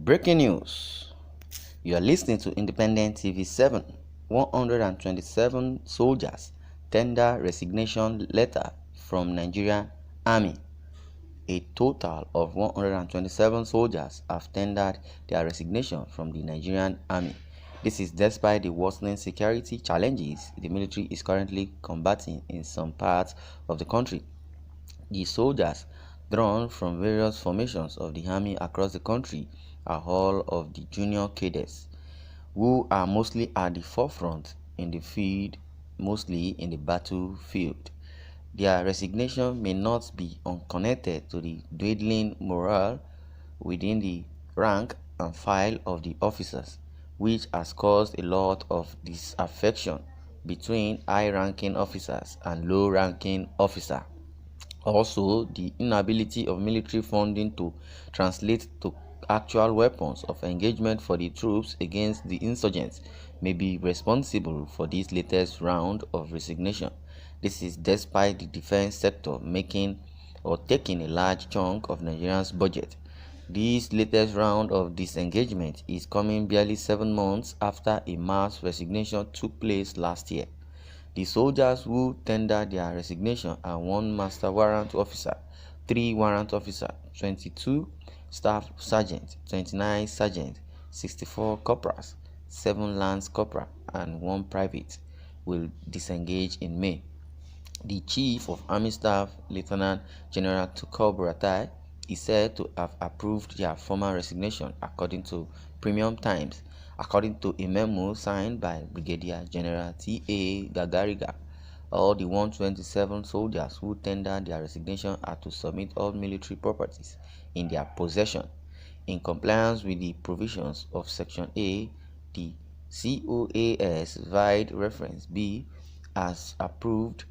Breaking news. You are listening to Independent TV 7. 127 soldiers tender resignation letter from Nigerian Army. A total of 127 soldiers have tendered their resignation from the Nigerian Army. This is despite the worsening security challenges the military is currently combating in some parts of the country. The soldiers, drawn from various formations of the army across the country, are all of the junior cadets, who are mostly at the forefront in the field, mostly in the battlefield. Their resignation may not be unconnected to the dwindling morale within the rank and file of the officers, which has caused a lot of disaffection between high-ranking officers and low-ranking officers. Also, the inability of military funding to translate to actual weapons of engagement for the troops against the insurgents may be responsible for this latest round of resignation. This is despite the defense sector making or taking a large chunk of Nigeria's budget. This latest round of disengagement is coming barely 7 months after a mass resignation took place last year. The soldiers who tendered their resignation are 1 master warrant officer, 3 warrant officer, 22 staff sergeant, 29 sergeant, 64 corporals, 7 lance corporal, and 1 private will disengage in May. The Chief of Army Staff, Lieutenant General Tukur Buratai, is said to have approved their formal resignation according to Premium Times. According to a memo signed by Brigadier General T.A. Gagariga, all the 127 soldiers who tendered their resignation are to submit all military properties in their possession. In compliance with the provisions of Section A, the COAS vide reference B has approved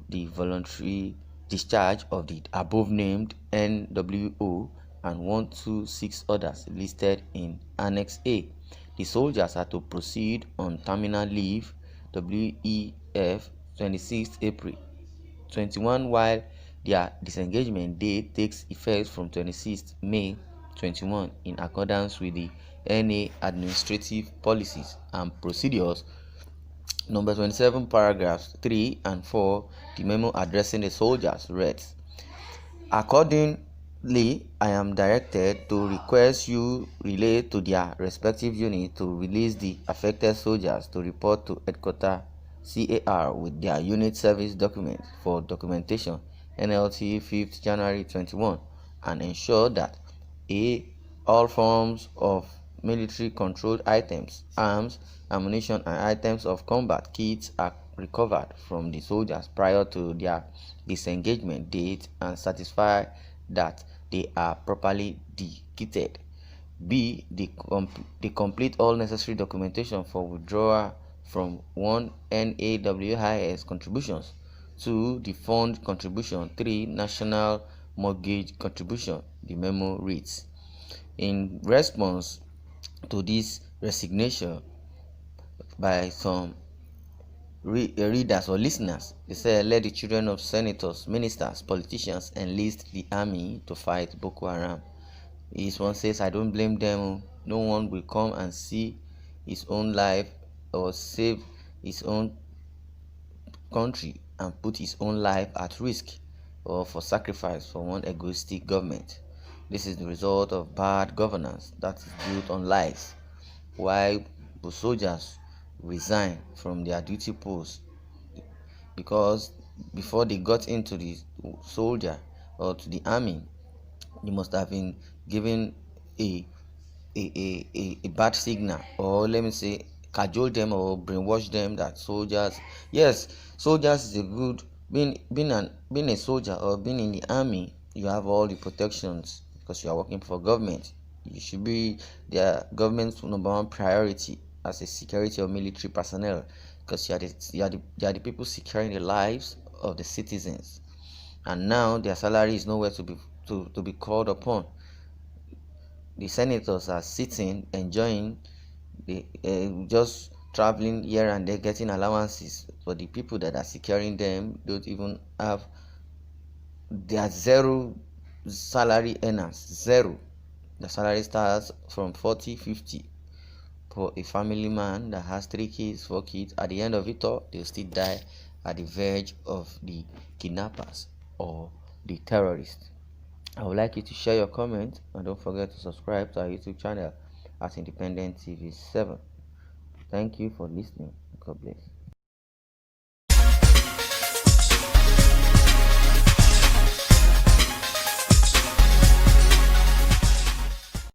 the voluntary discharge of the above-named NWO and 126 others listed in Annex A. The soldiers are to proceed on terminal leave WEF 26 April 21, while their disengagement date takes effect from 26 May 21 in accordance with the NA Administrative Policies and Procedures Number 27, paragraphs 3 and 4. The memo addressing the soldiers reads: Accordingly, I am directed to request you relay to their respective units to release the affected soldiers to report to Headquarters CAR with their unit service documents for documentation NLT 5th January 21 and ensure that a. all forms of military controlled items, arms, ammunition, and items of combat kits are recovered from the soldiers prior to their disengagement date and certify that they are properly de-kitted. B. They complete all necessary documentation for withdrawal from 1. NAWIS contributions, 2. The fund contribution, 3. National mortgage contribution, the memo reads. In response to this resignation by some readers or listeners, they say, let the children of senators, ministers, politicians enlist the army to fight Boko Haram. This one says, I don't blame them. No one will come and see his own life or save his own country and put his own life at risk or for sacrifice for one egoistic government. This is the result of bad governance that is built on lies. Why the soldiers resign from their duty posts? Because before they got into the soldier or to the army, they must have been given a bad signal, or let me say cajole them or brainwash them that soldiers is a good being a soldier or being in the army. You have all the protections because you are working for government. You should be their government's number one priority as a security or military personnel, because you are the people securing the lives of the citizens. And now their salary is nowhere to be called upon. The senators are sitting enjoying just traveling here and there, getting allowances, but the people that are securing them don't even have. They are zero salary earners, zero. The salary starts from 40, 50. For a family man that has 3 kids, 4 kids, at the end of it all, they'll still die at the verge of the kidnappers or the terrorists. I would like you to share your comments and don't forget to subscribe to our YouTube channel at Independent TV 7. Thank you for listening. God bless.